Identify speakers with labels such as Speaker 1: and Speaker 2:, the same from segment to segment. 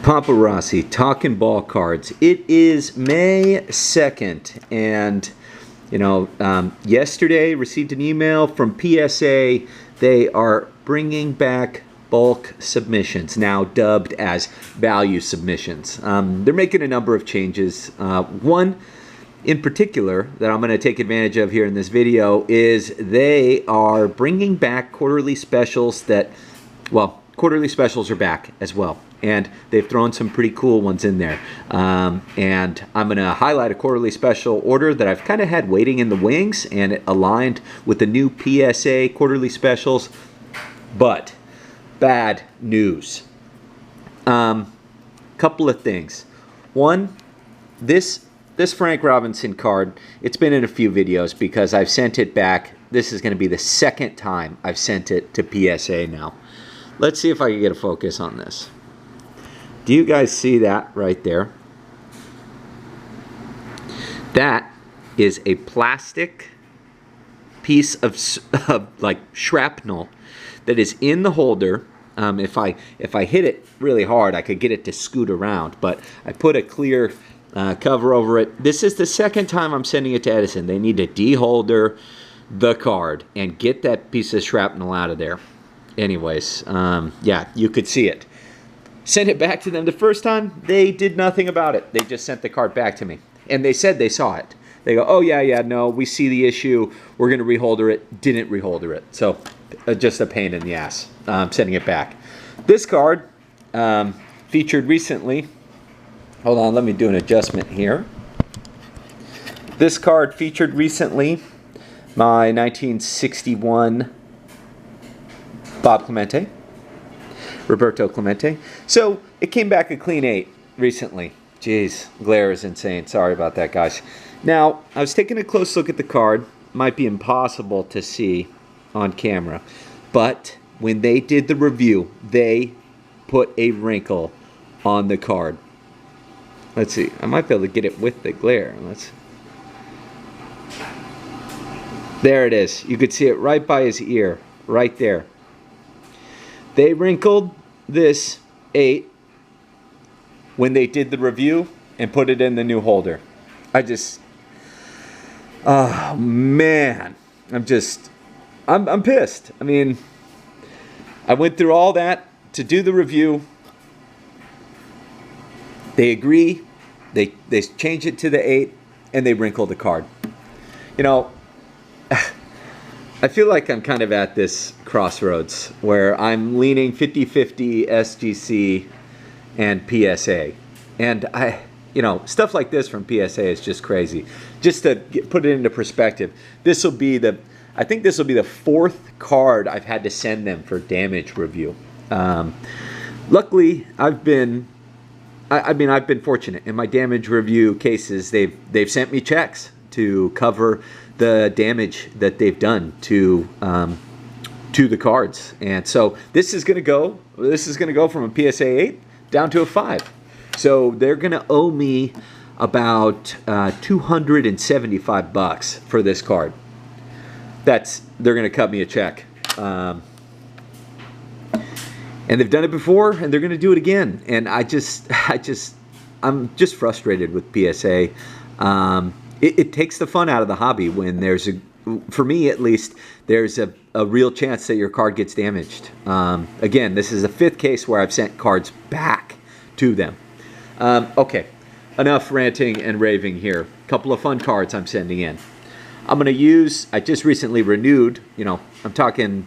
Speaker 1: Paparazzi talking ball cards. It is May 2nd, and yesterday received an email from PSA. They are bringing back bulk submissions, now dubbed as value submissions. They're making a number of changes. One in particular that I'm going to take advantage of here in this video is they are bringing back quarterly specials that, well, quarterly specials are back as well. And they've thrown some pretty cool ones in there. And I'm going to highlight a quarterly special order that I've kind of had waiting in the wings, and it aligned with the new PSA quarterly specials. But bad news. Couple of things. One, this Frank Robinson card, it's been in a few videos because I've sent it back. This is going to be the second time I've sent it to PSA now. Let's see if I can get a focus on this. Do you guys see that right there? That is a plastic piece of like shrapnel that is in the holder. If I hit it really hard, I could get it to scoot around, but I put a clear cover over it. This is the second time I'm sending it to Edison. They need to deholder the card and get that piece of shrapnel out of there. Anyways, yeah, you could see it. Sent it back to them the first time. They did nothing about it. They just sent the card back to me. And they said they saw it. They go, oh, yeah, no, we see the issue. We're going to reholder it. Didn't reholder it. So just a pain in the ass sending it back. This card featured recently. Hold on, let me do an adjustment here. This card featured recently my 1961 Bob Clemente. Roberto Clemente. So it came back a clean 8 recently. Jeez, glare is insane. Sorry about that, guys. Now, I was taking a close look at the card. Might be impossible to see on camera. But when they did the review, they put a wrinkle on the card. Let's see. I might be able to get it with the glare. There it is. You could see it right by his ear. Right there. They wrinkled this 8 when they did the review and put it in the new holder. Oh man, I'm pissed. I mean, I went through all that to do the review. They agree, they change it to the 8, and they wrinkle the card. You know, I feel like I'm kind of at this crossroads where I'm leaning 50-50 SGC and PSA. And stuff like this from PSA is just crazy. Just to put it into perspective, I think this will be the 4th card I've had to send them for damage review. Luckily, I've been fortunate in my damage review cases. They've sent me checks to cover the damage that they've done to the cards, and so this is going to go from a PSA 8 down to a 5. So they're going to owe me about $275 for this card. They're going to cut me a check, and they've done it before, and they're going to do it again. And I'm just frustrated with PSA. It takes the fun out of the hobby when for me at least, there's a real chance that your card gets damaged. Again, this is the 5th case where I've sent cards back to them. Okay, enough ranting and raving here. Couple of fun cards I'm sending in. I'm going to use, I just recently renewed, I'm talking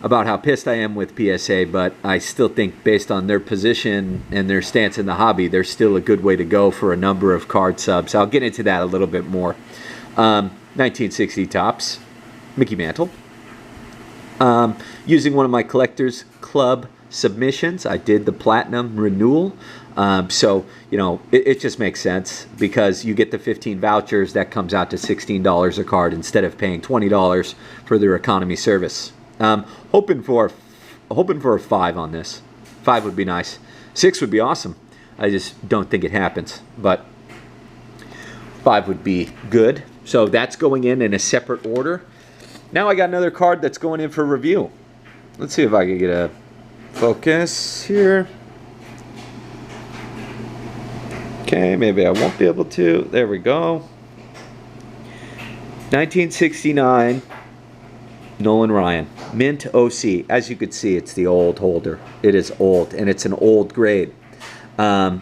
Speaker 1: about how pissed I am with PSA, but I still think based on their position and their stance in the hobby, they're still a good way to go for a number of card subs. I'll get into that a little bit more. 1960 Topps, Mickey Mantle. Using one of my Collectors Club submissions, I did the Platinum renewal. So, it just makes sense because you get the 15 vouchers. That comes out to $16 a card instead of paying $20 for their economy service. Hoping for a 5 on this. 5 would be nice. 6 would be awesome. I just don't think it happens, but 5 would be good. So that's going in a separate order. Now I got another card that's going in for review. Let's see if I can get a focus here. Okay, maybe I won't be able to. There we go. 1969 Nolan Ryan, mint OC. As you could see, it's the old holder. It is old, and it's an old grade. I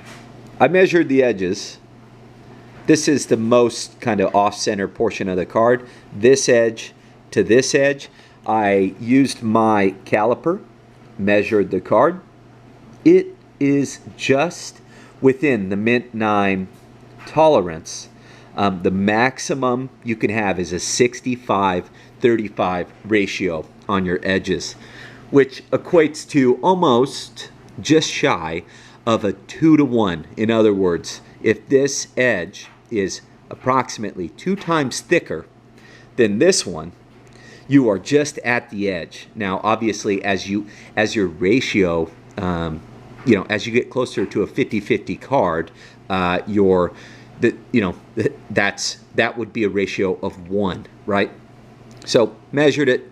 Speaker 1: measured the edges. This is the most kind of off-center portion of the card. This edge to this edge. I used my caliper, measured the card. It is just within the mint 9 tolerance. The maximum you can have is a 65-35 ratio on your edges, which equates to almost just shy of a 2-to-1. In other words, if this edge is approximately 2 times thicker than this one, you are just at the edge. Now, obviously, as your ratio, as you get closer to a 50-50 card, that would be a ratio of 1, right? So measured it.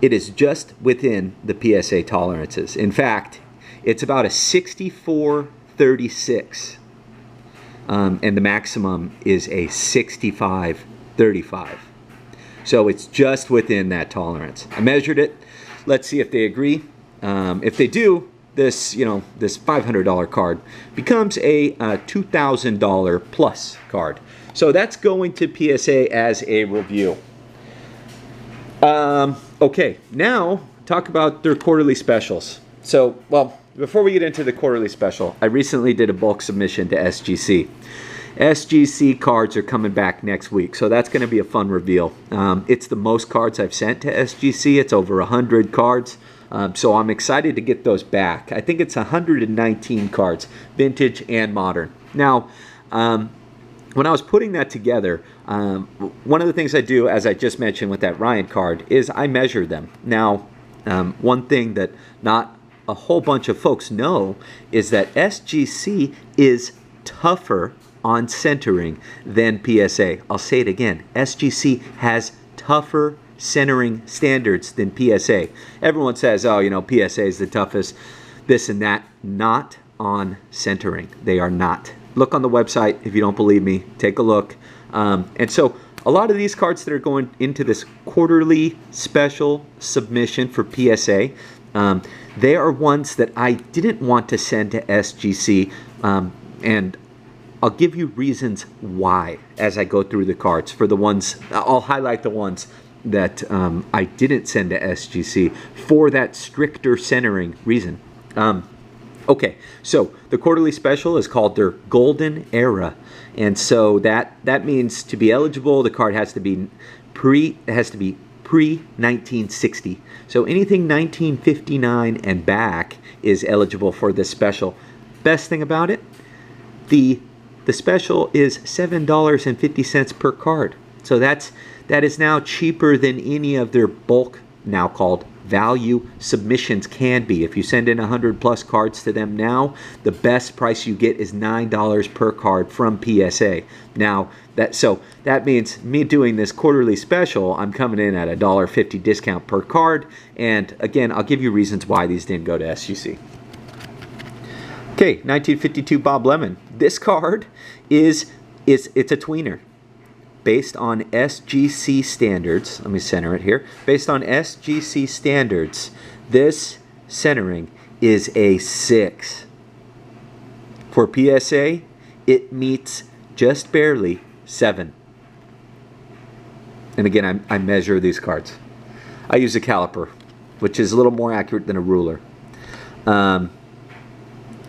Speaker 1: It is just within the PSA tolerances. In fact, it's about a 64-36, and the maximum is a 65-35. So it's just within that tolerance. I measured it. Let's see if they agree. If they do, this $500 card becomes a $2,000 plus card. So that's going to PSA as a review. Okay, now talk about their quarterly specials. So, well, before we get into the quarterly special, I recently did a bulk submission to SGC. SGC cards are coming back next week, so that's going to be a fun reveal. It's the most cards I've sent to SGC. It's over 100 cards, so I'm excited to get those back. I think it's 119 cards, vintage and modern. Now, when I was putting that together, one of the things I do, as I just mentioned with that Ryan card, is I measure them. Now, one thing that not a whole bunch of folks know is that SGC is tougher on centering than PSA. I'll say it again. SGC has tougher centering standards than PSA. Everyone says, oh, PSA is the toughest, this and that. Not on centering. They are not. Look on the website if you don't believe me. Take a look. And so a lot of these cards that are going into this quarterly special submission for PSA, they are ones that I didn't want to send to SGC, and I'll give you reasons why as I go through the cards. For the ones, I'll highlight the ones that I didn't send to SGC for that stricter centering reason. Okay, so the quarterly special is called their Golden Era, and so that means to be eligible, the card has to be pre-1960. So anything 1959 and back is eligible for this special. Best thing about it, the special is $7.50 per card. So that is now cheaper than any of their bulk, now called value submissions, can be. If you send in 100 plus cards to them now, the best price you get is $9 per card from PSA. Now that means me doing this quarterly special, I'm coming in at a $1.50 discount per card. And again, I'll give you reasons why these didn't go to SGC. Okay, 1952 Bob Lemon. This card it's a tweener. Based on SGC standards, let me center it here. Based on SGC standards, this centering is a 6. For PSA, it meets just barely 7. And again, I measure these cards. I use a caliper, which is a little more accurate than a ruler.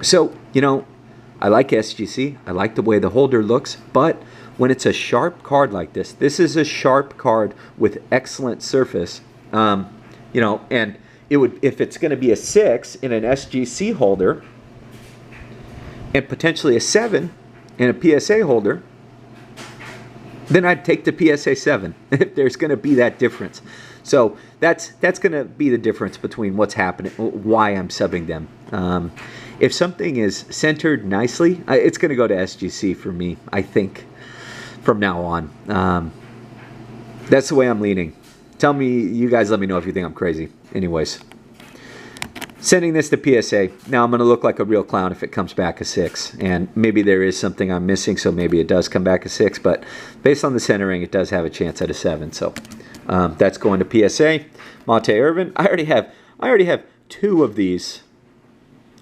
Speaker 1: So, I like SGC. I like the way the holder looks, but when it's a sharp card like this is a sharp card with excellent surface, and it would, if it's going to be a 6 in an SGC holder and potentially a 7 in a PSA holder, then I'd take the PSA 7 if there's going to be that difference. So that's going to be the difference between what's happening, why I'm subbing them. If something is centered nicely, it's going to go to SGC for me, I think, from now on. That's the way I'm leaning. You guys let me know if you think I'm crazy. Anyways. Sending this to PSA. Now I'm going to look like a real clown if it comes back a 6. And maybe there is something I'm missing, so maybe it does come back a 6. But based on the centering, it does have a chance at a 7. So that's going to PSA. Monte Irvin. I already have 2 of these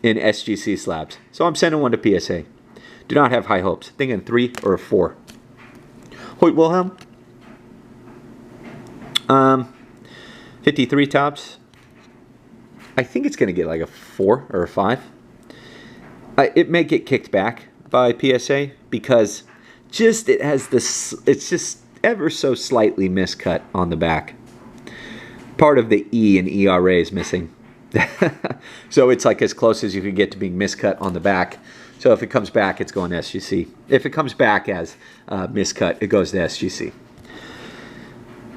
Speaker 1: in SGC slabs. So I'm sending one to PSA. Do not have high hopes. Thinking 3 or a 4. Hoyt Wilhelm. 53 tops. I think it's going to get like a 4 or a 5. It may get kicked back by PSA because just it has this, it's just ever so slightly miscut on the back. Part of the E in ERA is missing. So it's like as close as you can get to being miscut on the back. So if it comes back, it's going to SGC. If it comes back as miscut, it goes to SGC.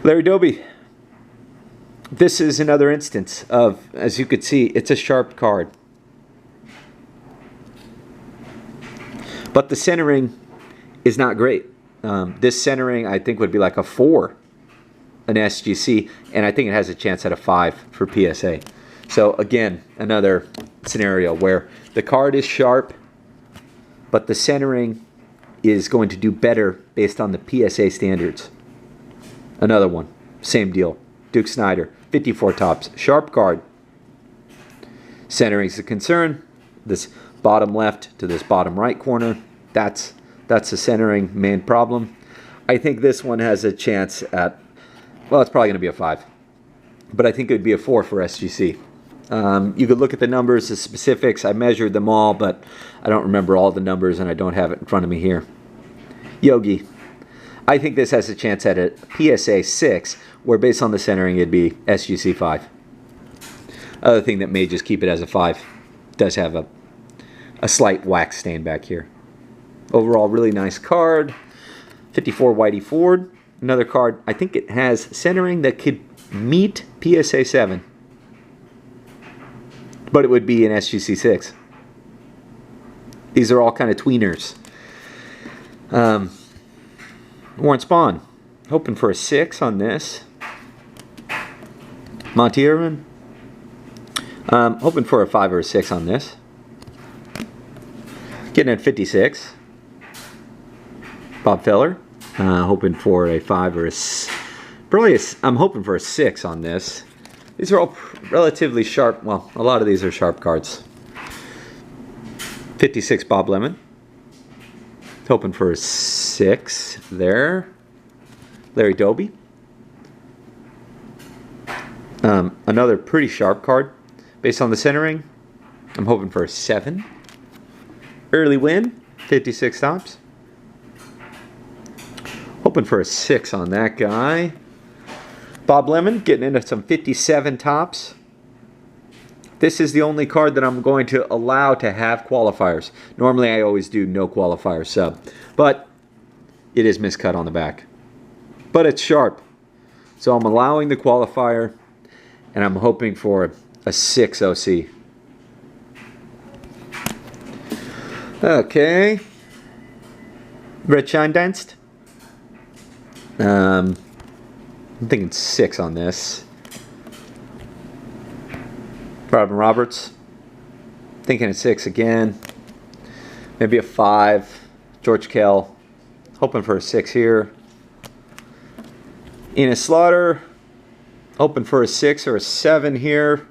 Speaker 1: Larry Doby. This is another instance of, as you could see, it's a sharp card. But the centering is not great. This centering, I think, would be like a 4 an SGC, and I think it has a chance at a 5 for PSA. So again, another scenario where the card is sharp, but the centering is going to do better based on the PSA standards. Another one, same deal. Duke Snyder, 54 tops, sharp card. Centering is a concern. This bottom left to this bottom right corner, that's the centering main problem. I think this one has a chance at, well, it's probably going to be a 5. But I think it would be a 4 for SGC. You could look at the numbers, the specifics. I measured them all, but I don't remember all the numbers, and I don't have it in front of me here. Yogi. I think this has a chance at a PSA 6, where based on the centering, it'd be SGC 5. Other thing that may just keep it as a 5, does have a slight wax stain back here. Overall, really nice card. 54 Whitey Ford. Another card, I think it has centering that could meet PSA 7. But it would be an SGC 6. These are all kind of tweeners. Warren Spahn, hoping for a 6 on this. Monte Irvin, hoping for a 5 or a 6 on this. Getting at 56. Bob Feller, hoping for a 5 or a, probably I'm hoping for a 6 on this. These are all relatively sharp, well, a lot of these are sharp cards. 56 Bob Lemon. Hoping for a 6 there. Larry Doby. Another pretty sharp card. Based on the centering, I'm hoping for a 7. Early win, 56 tops. Hoping for a 6 on that guy. Bob Lemon getting into some 57 tops. This is the only card that I'm going to allow to have qualifiers. Normally I always do no qualifier sub. But it is miscut on the back. But it's sharp. So I'm allowing the qualifier. And I'm hoping for a 6 OC. Okay. Red Shine Danced. I'm thinking 6 on this. Robin Roberts. Thinking a 6 again. Maybe a 5. George Kell. Hoping for a 6 here. Enos Slaughter. Hoping for a 6 or a 7 here.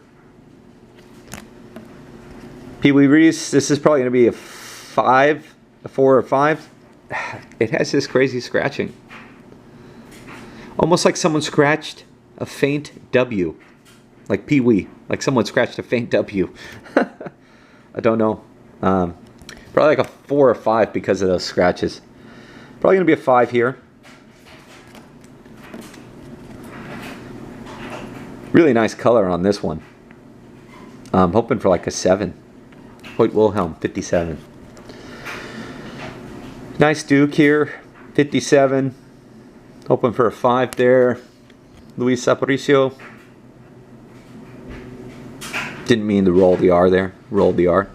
Speaker 1: Pee Wee Reese. This is probably going to be a 5. A 4 or 5. It has this crazy scratching. Almost like someone scratched a faint W. Like Pee Wee. Like someone scratched a faint W. I don't know. Probably like a 4 or 5 because of those scratches. Probably going to be a 5 here. Really nice color on this one. I'm hoping for like a 7. Hoyt Wilhelm, 57. Nice Duke here, 57. Hoping for a 5 there. Luis Aparicio. Didn't mean to roll the R there. Roll the R.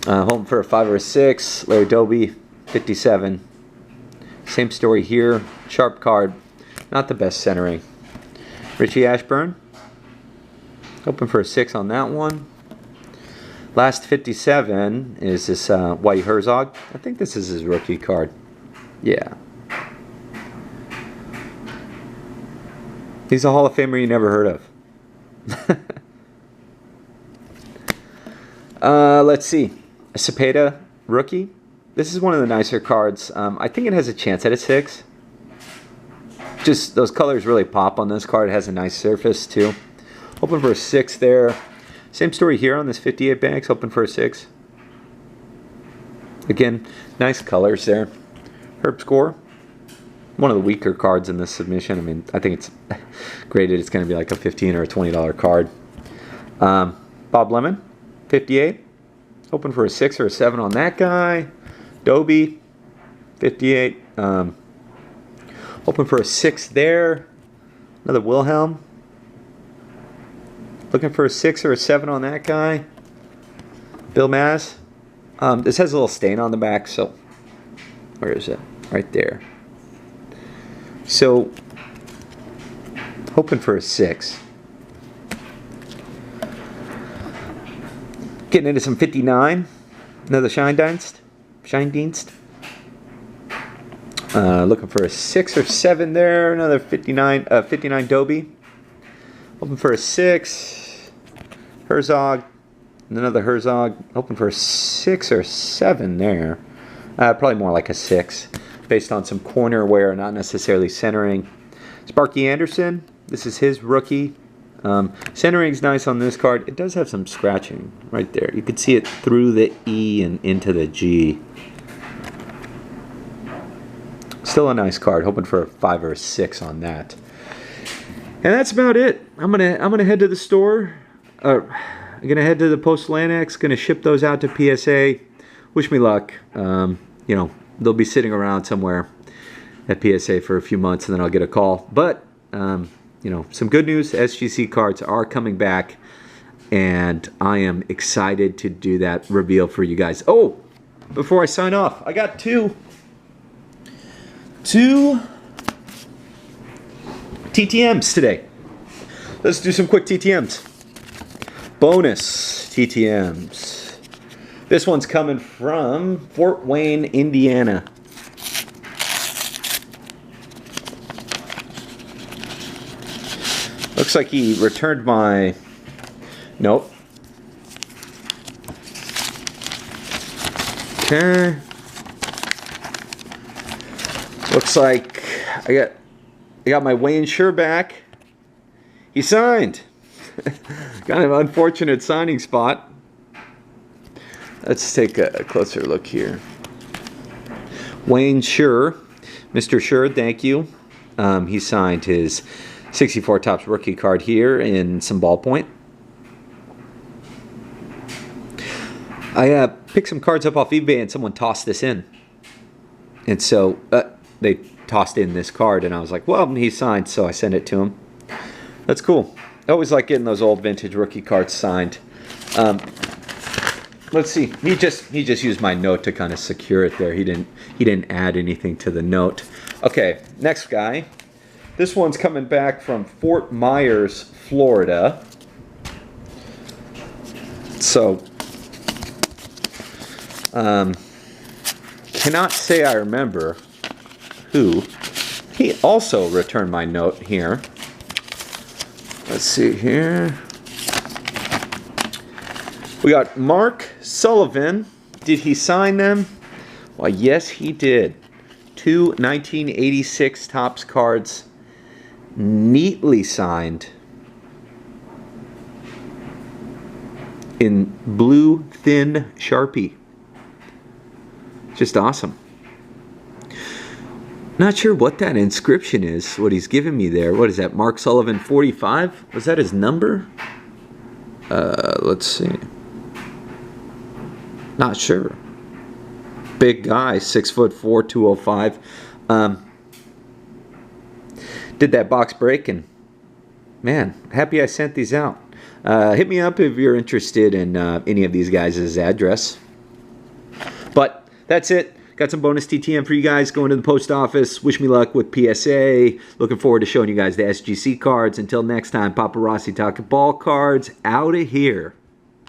Speaker 1: Hoping for a 5 or a 6. Larry Doby, 57. Same story here. Sharp card. Not the best centering. Richie Ashburn. Hoping for a 6 on that one. Last 57 is this Whitey Herzog. I think this is his rookie card. Yeah. He's a Hall of Famer you never heard of. Let's see. A Cepeda rookie. This is one of the nicer cards. I think it has a chance at a 6. Just those colors really pop on this card. It has a nice surface too. Hoping for a 6 there. Same story here on this 58 bags. Hoping for a 6. Again, nice colors there. Herb Score. One of the weaker cards in this submission. I mean, I think it's graded. It's going to be like a $15 or a $20 card. Bob Lemon, 58. Hoping for a 6 or a 7 on that guy. Dobie, 58. Hoping for a 6 there. Another Wilhelm. Looking for a 6 or a 7 on that guy. Bill Maz. This has a little stain on the back, so where is it? Right there. So, hoping for a 6. Getting into some 59. Another Scheindienst. Looking for a 6 or 7 there. Another 59 Dobie. Hoping for a 6. Herzog. And another Herzog. Hoping for a 6 or 7 there. Probably more like a 6. Based on some corner wear, not necessarily centering. Sparky Anderson. This is his rookie. Centering's nice on this card. It does have some scratching right there. You can see it through the E and into the G. Still a nice card. Hoping for a 5 or a 6 on that. And that's about it. I'm gonna head to the store. I'm gonna head to the Postal Annex. Gonna ship those out to PSA. Wish me luck. You know, they'll be sitting around somewhere at PSA for a few months, and then I'll get a call. But you know, some good news. SGC cards are coming back, and I am excited to do that reveal for you guys. Oh, before I sign off, I got two TTMs today. Let's do some quick TTMs. Bonus TTMs. This one's coming from Fort Wayne, Indiana. Looks like he returned my... Nope. Okay. Looks like I got my Wayne Sure back. He signed. Kind of unfortunate signing spot. Let's take a closer look here. Wayne Sure. Mr. Sure, thank you. He signed his 64 Topps rookie card here in some ballpoint. I picked some cards up off eBay and someone tossed this in. And so they tossed in this card and I was like, well, he signed, so I sent it to him. That's cool. I always like getting those old vintage rookie cards signed. Let's see. He just used my note to kind of secure it there. He didn't add anything to the note. Okay, next guy. This one's coming back from Fort Myers, Florida. So, cannot say I remember who. He also returned my note here. Let's see here. We got Mark Sullivan. Did he sign them? Well, yes, he did. 2 1986 Topps cards, neatly signed in blue thin Sharpie. Just awesome. Not sure what that inscription is, what he's giving me there. What is that, Mark Sullivan 45? Was that his number? Let's see. Not sure. Big guy, 6'4", 205. Did that box break, and man, happy I sent these out. Hit me up if you're interested in any of these guys' address. But that's it. got some bonus TTM for you guys going to the post office. Wish me luck with PSA. Looking forward to showing you guys the SGC cards. Until next time, Papa Rossi talking ball cards. Out of here.